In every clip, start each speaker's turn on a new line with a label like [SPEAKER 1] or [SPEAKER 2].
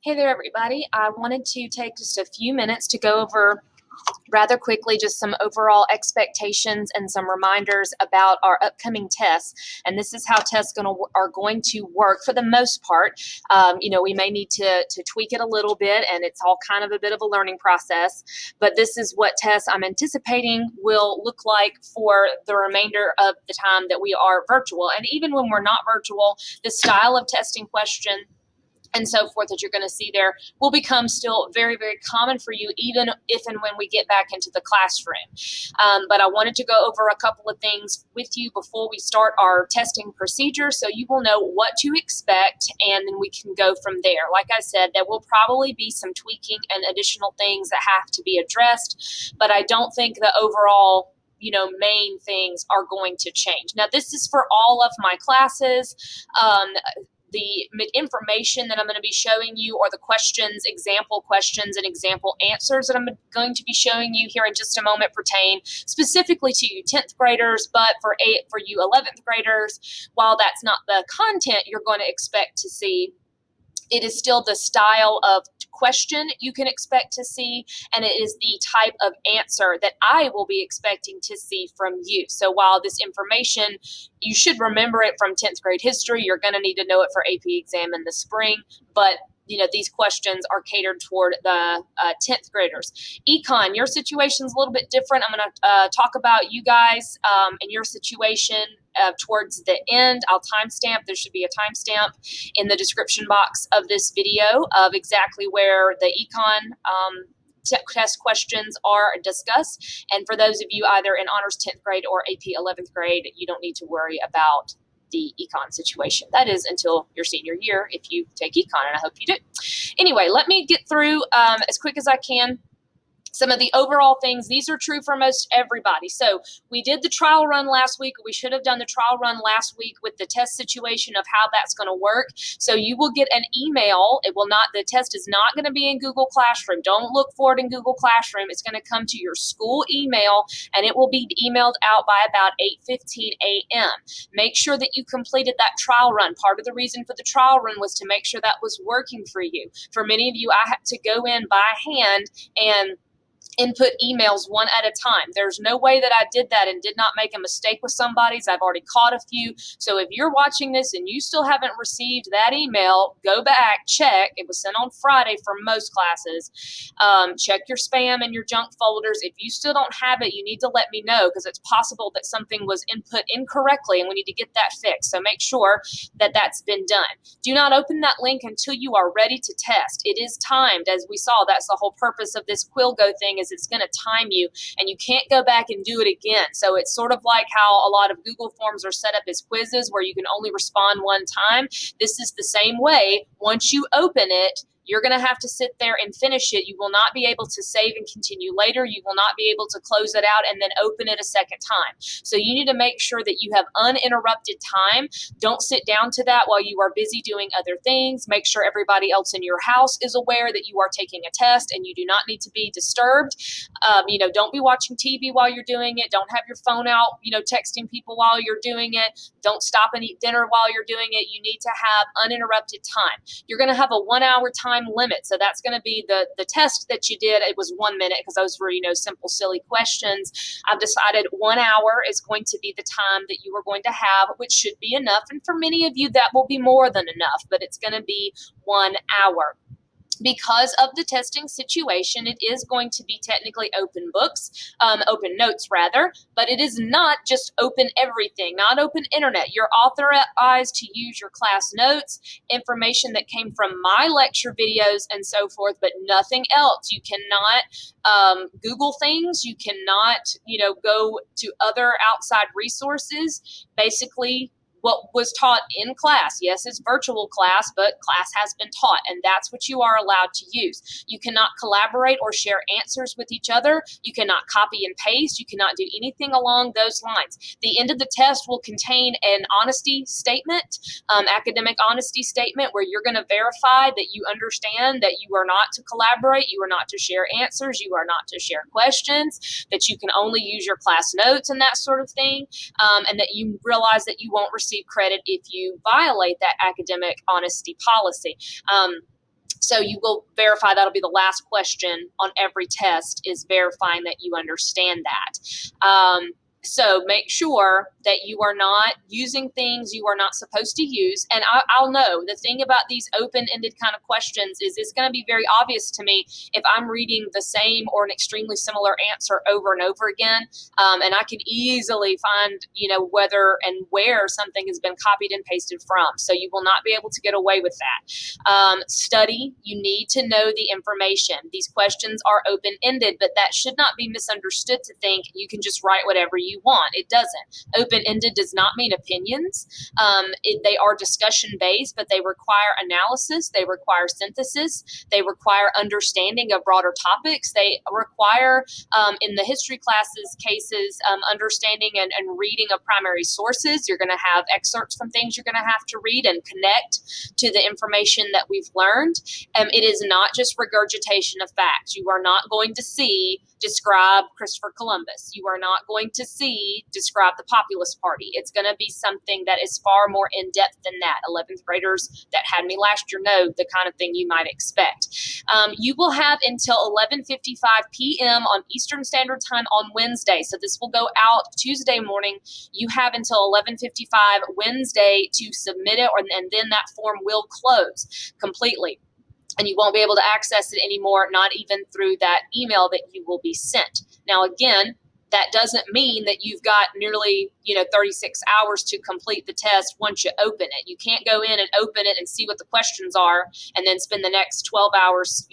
[SPEAKER 1] Hey there, everybody. I wanted to take just a few minutes to go over rather quickly just some overall expectations and some reminders about our upcoming tests. And this is how tests are going to work for the most part. We may need to tweak it a little bit, and it's all kind of a bit of a learning process. But this is what tests I'm anticipating will look like for the remainder of the time that we are virtual. And even when we're not virtual, the style of testing question and so forth that you're going to see there will become still very, very common for you, even if and when we get back into the classroom. But I wanted to go over a couple of things with you before we start our testing procedure so you will know what to expect, and then we can go from there. Like I said, there will probably be some tweaking and additional things that have to be addressed, but I don't think the overall main things are going to change. Now, this is for all of my classes. The information that I'm going to be showing you, or the questions, example questions and example answers that I'm going to be showing you here in just a moment, pertain specifically to you 10th graders, but for you 11th graders, while that's not the content you're going to expect to see, it is still the style of question you can expect to see, and it is the type of answer that I will be expecting to see from you. So while this information, you should remember it from 10th grade history, you're going to need to know it for AP exam in the spring, but these questions are catered toward the 10th graders. Econ, your situation is a little bit different. I'm going to talk about you guys and your situation towards the end. I'll timestamp. There should be a timestamp in the description box of this video of exactly where the Econ test questions are discussed. And for those of you either in honors 10th grade or AP 11th grade, you don't need to worry about the Econ situation. That is until your senior year if you take Econ, and I hope you do. Anyway, let me get through as quick as I can some of the overall things. These are true for most everybody. So we did the trial run last week. We should have done the trial run last week with the test situation of how that's going to work. So you will get an email. The test is not going to be in Google Classroom. Don't look for it in Google Classroom. It's going to come to your school email, and it will be emailed out by about 8:15 a.m. Make sure that you completed that trial run. Part of the reason for the trial run was to make sure that was working for you. For many of you, I had to go in by hand and input emails one at a time. There's no way that I did that and did not make a mistake with somebody's. I've already caught a few. So if you're watching this and you still haven't received that email, go back, check. It was sent on Friday for most classes. Check your spam and your junk folders. If you still don't have it, you need to let me know, because it's possible that something was input incorrectly and we need to get that fixed. So make sure that that's been done. Do not open that link until you are ready to test. It is timed, as we saw. That's the whole purpose of this Quillgo thing, is it's going to time you, and you can't go back and do it again. So it's sort of like how a lot of Google Forms are set up as quizzes where you can only respond one time. This is the same way. Once you open it, you're going to have to sit there and finish it. You will not be able to save and continue later. You will not be able to close it out and then open it a second time. So you need to make sure that you have uninterrupted time. Don't sit down to that while you are busy doing other things. Make sure everybody else in your house is aware that you are taking a test and you do not need to be disturbed. Don't be watching TV while you're doing it. Don't have your phone out, texting people while you're doing it. Don't stop and eat dinner while you're doing it. You need to have uninterrupted time. You're going to have a 1 hour time limit. So that's going to be the test that you did. It was 1 minute because those were, simple, silly questions. I've decided 1 hour is going to be the time that you are going to have, which should be enough. And for many of you, that will be more than enough, but it's going to be 1 hour. Because of the testing situation, it is going to be technically open open notes rather, but it is not just open everything, not open internet. You're authorized to use your class notes, information that came from my lecture videos and so forth, but nothing else. You cannot Google things. You cannot, go to other outside resources. Basically, what was taught in class. Yes, it's virtual class, but class has been taught, and that's what you are allowed to use. You cannot collaborate or share answers with each other. You cannot copy and paste. You cannot do anything along those lines. The end of the test will contain an honesty statement, academic honesty statement, where you're going to verify that you understand that you are not to collaborate, you are not to share answers, you are not to share questions, that you can only use your class notes and that sort of thing, and that you realize that you won't receive credit if you violate that academic honesty policy. So you will verify, that'll be the last question on every test, is verifying that you understand that. So make sure that you are not using things you are not supposed to use. And I'll know the thing about these open-ended kind of questions is it's going to be very obvious to me if I'm reading the same or an extremely similar answer over and over again. And I can easily find, whether and where something has been copied and pasted from. So you will not be able to get away with that. Study, you need to know the information. These questions are open-ended, but that should not be misunderstood to think you can just write whatever you want. It doesn't. Open-ended does not mean opinions. They are discussion-based, but they require analysis. They require synthesis. They require understanding of broader topics. They require, in the history classes cases, understanding and reading of primary sources. You're going to have excerpts from things you're going to have to read and connect to the information that we've learned. It is not just regurgitation of facts. You are not going to see describe Christopher Columbus. You are not going to see describe the Populist Party. It's going to be something that is far more in-depth than that. 11th graders that had me last year know the kind of thing you might expect. You will have until 11:55 p.m. on Eastern Standard Time on Wednesday. So this will go out Tuesday morning. You have until 11:55 Wednesday to submit it, and then that form will close completely. And you won't be able to access it anymore, not even through that email that you will be sent. Now, again, that doesn't mean that you've got nearly 36 hours to complete the test once you open it. You can't go in and open it and see what the questions are and then spend the next 12 hours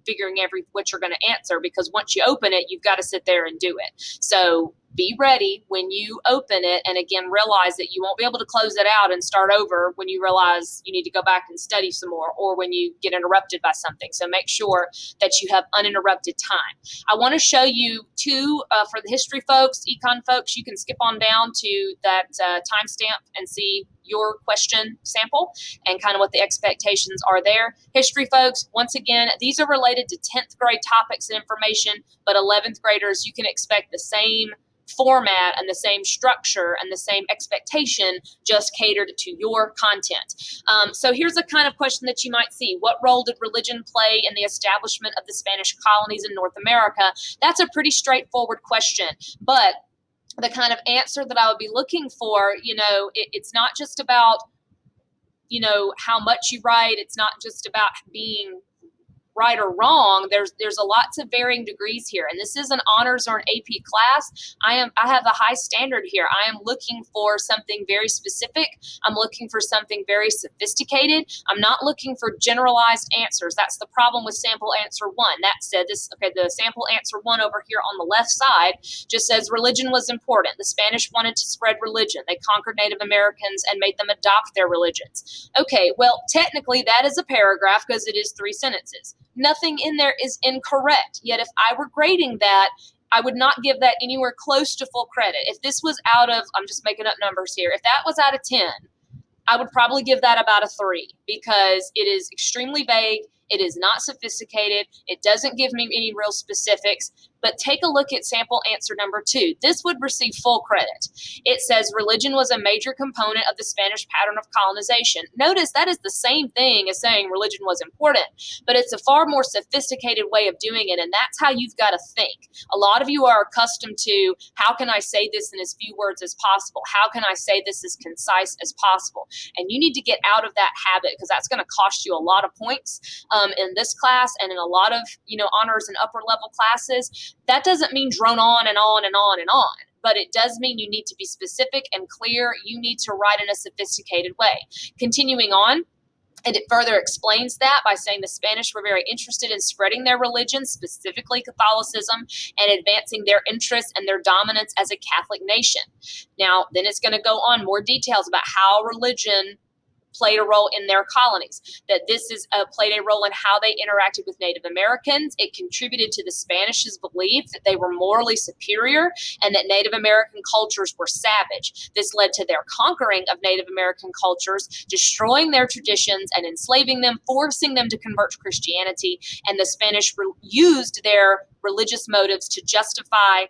[SPEAKER 1] figuring what you're going to answer, because once you open it, you've got to sit there and do it. So be ready when you open it, and again, realize that you won't be able to close it out and start over when you realize you need to go back and study some more, or when you get interrupted by something. So make sure that you have uninterrupted time. I want to show you two, for the history folks, econ folks, you can skip on down to that timestamp and see your question sample and kind of what the expectations are there. History folks, once again, these are related to 10th grade topics and information, but 11th graders, you can expect the same format and the same structure and the same expectation, just catered to your content. So here's a kind of question that you might see. What role did religion play in the establishment of the Spanish colonies in North America? That's a pretty straightforward question, but the kind of answer that I would be looking for, it's not just about, how much you write. It's not just about being right or wrong. There's a lots of varying degrees here, and this is an honors or an AP class. I have a high standard here. I am looking for something very specific. I'm looking for something very sophisticated. I'm not looking for generalized answers. That's the problem with sample answer 1. That said, the sample answer 1 over here on the left side just says religion was important. The Spanish wanted to spread religion. They conquered Native Americans and made them adopt their religions. Okay, well, technically that is a paragraph because it is 3 sentences. Nothing in there is incorrect. Yet if I were grading that, I would not give that anywhere close to full credit. If this was out of, I'm just making up numbers here, if that was out of 10, I would probably give that about a 3, because it is extremely vague. It is not sophisticated. It doesn't give me any real specifics. But take a look at sample answer number 2. This would receive full credit. It says religion was a major component of the Spanish pattern of colonization. Notice that is the same thing as saying religion was important, but it's a far more sophisticated way of doing it, and that's how you've got to think. A lot of you are accustomed to, how can I say this in as few words as possible? How can I say this as concise as possible? And you need to get out of that habit, because that's going to cost you a lot of points in this class and in a lot of honors and upper level classes. That doesn't mean drone on and on and on and on, but it does mean you need to be specific and clear. You need to write in a sophisticated way. Continuing on, and it further explains that by saying the Spanish were very interested in spreading their religion, specifically Catholicism, and advancing their interests and their dominance as a Catholic nation. Now, then it's going to go on more details about how religion played a role in their colonies, that this is played a role in how they interacted with Native Americans. It contributed to the Spanish's belief that they were morally superior and that Native American cultures were savage. This led to their conquering of Native American cultures, destroying their traditions and enslaving them, forcing them to convert to Christianity, and the Spanish used their religious motives to justify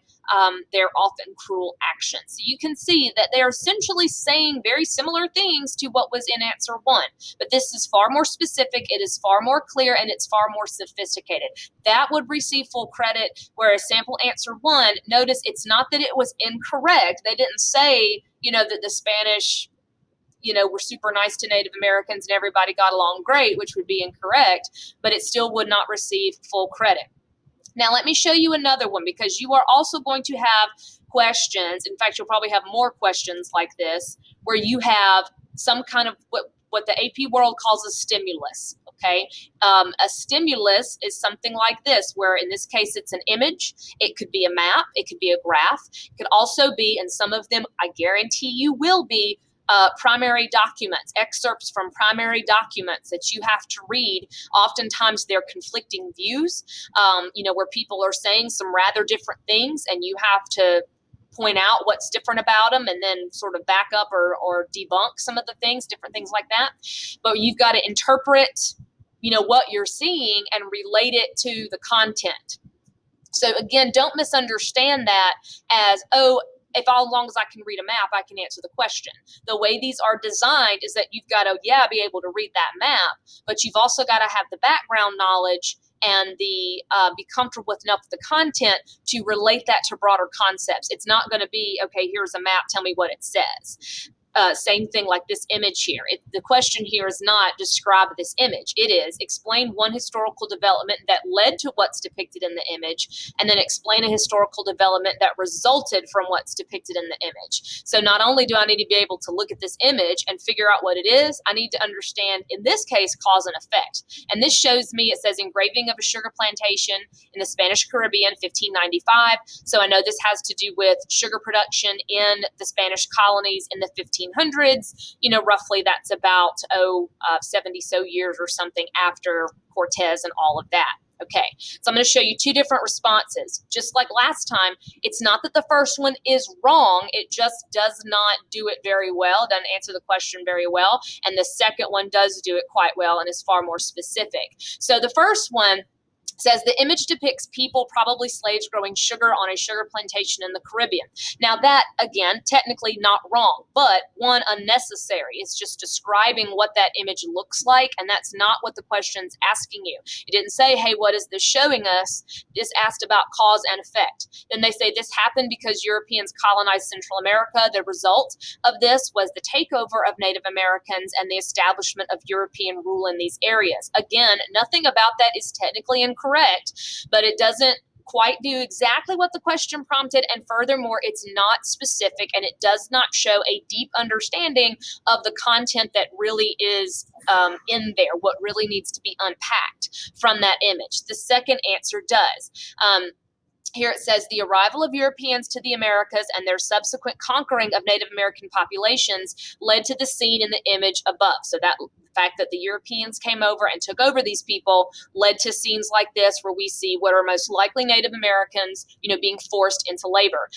[SPEAKER 1] their often cruel actions. So you can see that they are essentially saying very similar things to what was in answer 1, but this is far more specific, it is far more clear, and it's far more sophisticated. That would receive full credit, whereas sample answer 1, notice it's not that it was incorrect. They didn't say, that the Spanish were super nice to Native Americans and everybody got along great, which would be incorrect, but it still would not receive full credit. Now, let me show you another one, because you are also going to have questions. In fact, you'll probably have more questions like this, where you have some kind of what the AP world calls a stimulus. Okay, a stimulus is something like this, where in this case it's an image. It could be a map. It could be a graph. It could also be, and some of them I guarantee you will be, primary documents, excerpts from primary documents that you have to read. Oftentimes they're conflicting views, where people are saying some rather different things, and you have to point out what's different about them and then sort of back up or debunk some of the things, different things like that. But you've got to interpret, what you're seeing and relate it to the content. So again, don't misunderstand that as, oh, if as long as I can read a map, I can answer the question. The way these are designed is that you've got to, be able to read that map, but you've also got to have the background knowledge and be comfortable enough with the content to relate that to broader concepts. It's not going to be, okay, here's a map, tell me what it says. Same thing like this image here. The question here is not describe this image. It is explain one historical development that led to what's depicted in the image, and then explain a historical development that resulted from what's depicted in the image. So not only do I need to be able to look at this image and figure out what it is, I need to understand, in this case, cause and effect. And this shows me, it says engraving of a sugar plantation in the Spanish Caribbean, 1595. So I know this has to do with sugar production in the Spanish colonies in the 1500s. Roughly that's about 70 so years or something after Cortez and all of that. Okay, so I'm going to show you two different responses. Just like last time, it's not that the first one is wrong, it just does not do it very well, doesn't answer the question very well, and the second one does do it quite well and is far more specific. So the first one says the image depicts people, probably slaves, growing sugar on a sugar plantation in the Caribbean. Now that, again, technically not wrong, but one, unnecessary. It's just describing what that image looks like, and that's not what the question's asking you. It didn't say, hey, what is this showing us? This asked about cause and effect. Then they say this happened because Europeans colonized Central America. The result of this was the takeover of Native Americans and the establishment of European rule in these areas. Again, nothing about that is technically incorrect, but it doesn't quite do exactly what the question prompted, and furthermore, it's not specific, and it does not show a deep understanding of the content that really is in there, what really needs to be unpacked from that image. The second answer does. Here it says the arrival of Europeans to the Americas and their subsequent conquering of Native American populations led to the scene in the image above. So that fact that the Europeans came over and took over these people led to scenes like this, where we see what are most likely Native Americans, being forced into labor.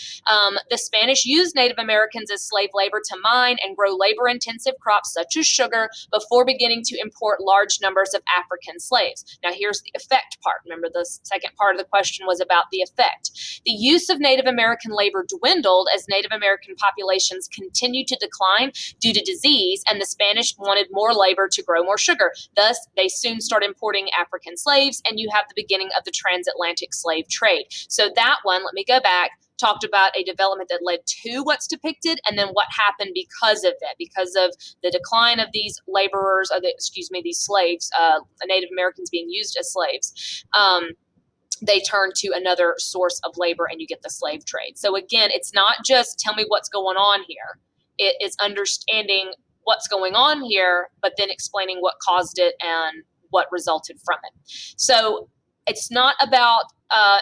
[SPEAKER 1] The Spanish used Native Americans as slave labor to mine and grow labor-intensive crops such as sugar before beginning to import large numbers of African slaves. Now here's the effect part. Remember, the second part of the question was about the effect. The use of Native American labor dwindled as Native American populations continued to decline due to disease, and the Spanish wanted more labor to grow more sugar. Thus, they soon start importing African slaves, and you have the beginning of the transatlantic slave trade. So that one, let me go back, talked about a development that led to what's depicted, and then what happened because of that, because of the decline of these laborers, or these slaves, Native Americans being used as slaves. They turn to another source of labor, and you get the slave trade. So again, it's not just tell me what's going on here. It is understanding what's going on here, but then explaining what caused it and what resulted from it. So it's not about,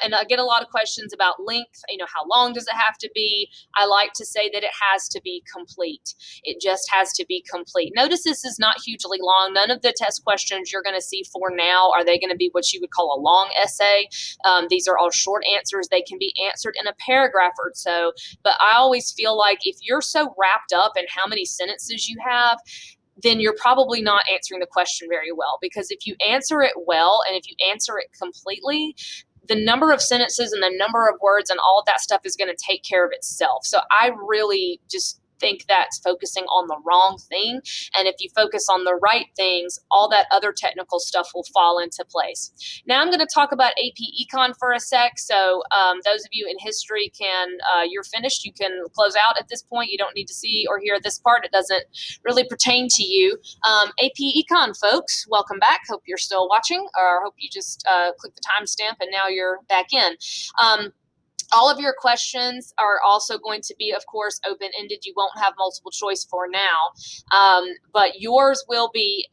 [SPEAKER 1] and I get a lot of questions about length, how long does it have to be? I like to say that it has to be complete. It just has to be complete. Notice this is not hugely long. None of the test questions you're going to see for now are they going to be what you would call a long essay. These are all short answers. They can be answered in a paragraph or so, but I always feel like if you're so wrapped up in how many sentences you have, then you're probably not answering the question very well. Because if you answer it well and if you answer it completely, the number of sentences and the number of words and all of that stuff is going to take care of itself. So I really just think that's focusing on the wrong thing. And if you focus on the right things, all that other technical stuff will fall into place. Now I'm going to talk about AP Econ for a sec. So those of you in history you're finished. You can close out at this point. You don't need to see or hear this part. It doesn't really pertain to you. AP Econ folks, welcome back. Hope you're still watching, or hope you just click the timestamp and now you're back in. All of your questions are also going to be, of course, open-ended. You won't have multiple choice for now, but yours will be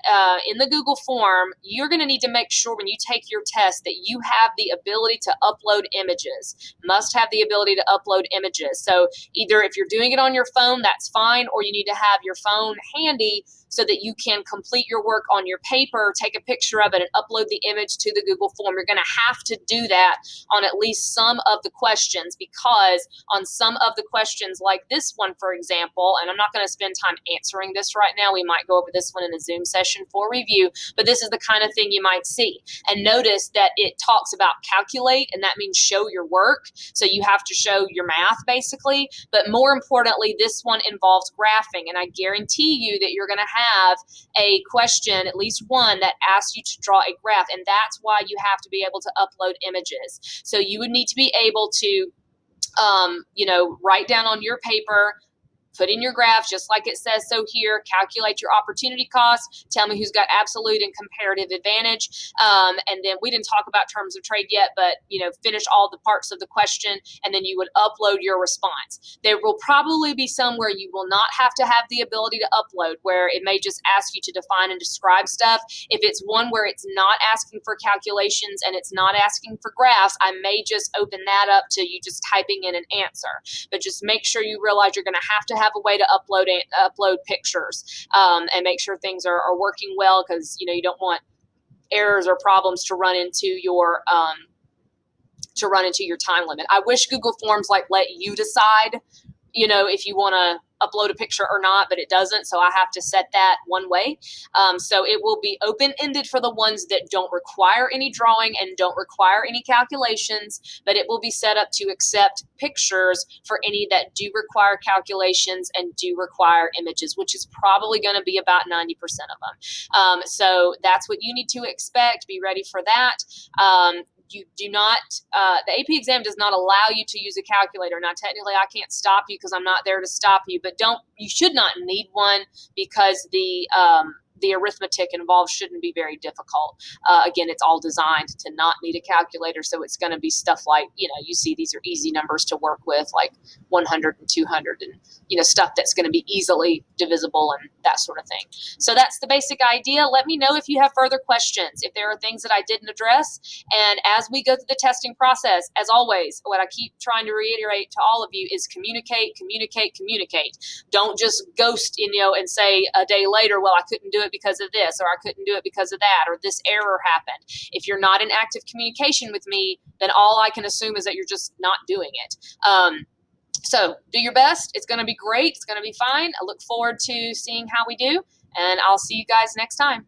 [SPEAKER 1] in the Google form. You're going to need to make sure when you take your test that you have the ability to upload images. Must have the ability to upload images. So either if you're doing it on your phone, that's fine, or you need to have your phone handy so that you can complete your work on your paper, take a picture of it, and upload the image to the Google form. You're going to have to do that on at least some of the questions, because on some of the questions, like this one, for example, and I'm not going to spend time answering this right now. We might go over this one in a Zoom session for review, but this is the kind of thing you might see. And notice that it talks about calculate, and that means show your work. So you have to show your math, basically. But more importantly, this one involves graphing, and I guarantee you that you're going to have a question, at least one, that asks you to draw a graph, and that's why you have to be able to upload images. So you would need to be able to, write down on your paper, put in your graph just like it says so here, calculate your opportunity cost, tell me who's got absolute and comparative advantage, and then we didn't talk about terms of trade yet, but finish all the parts of the question, and then you would upload your response. There will probably be some where you will not have to have the ability to upload, where it may just ask you to define and describe stuff. If it's one where it's not asking for calculations and it's not asking for graphs, I may just open that up to you just typing in an answer. But just make sure you realize you're going to have a way to upload pictures, and make sure things are working well, because you don't want errors or problems to run into your time limit. I wish Google Forms let you decide if you want to upload a picture or not, but it doesn't, so I have to set that one way. So it will be open-ended for the ones that don't require any drawing and don't require any calculations, but it will be set up to accept pictures for any that do require calculations and do require images, which is probably going to be about 90% of them. So that's what you need to expect. Be ready for that. You do not, the AP exam does not allow you to use a calculator. Now, technically, I can't stop you because I'm not there to stop you, but you should not need one, because the arithmetic involved shouldn't be very difficult. Again, it's all designed to not need a calculator, so it's going to be stuff like, you see these are easy numbers to work with, like 100 and 200, and stuff that's going to be easily divisible and that sort of thing. So that's the basic idea. Let me know if you have further questions, if there are things that I didn't address. And as we go through the testing process, as always, what I keep trying to reiterate to all of you is communicate, communicate, communicate. Don't just ghost, and say a day later, well, I couldn't do it because of this, or I couldn't do it because of that, or this error happened. If you're not in active communication with me, then all I can assume is that you're just not doing it. So do your best. It's going to be great. It's going to be fine. I look forward to seeing how we do, and I'll see you guys next time.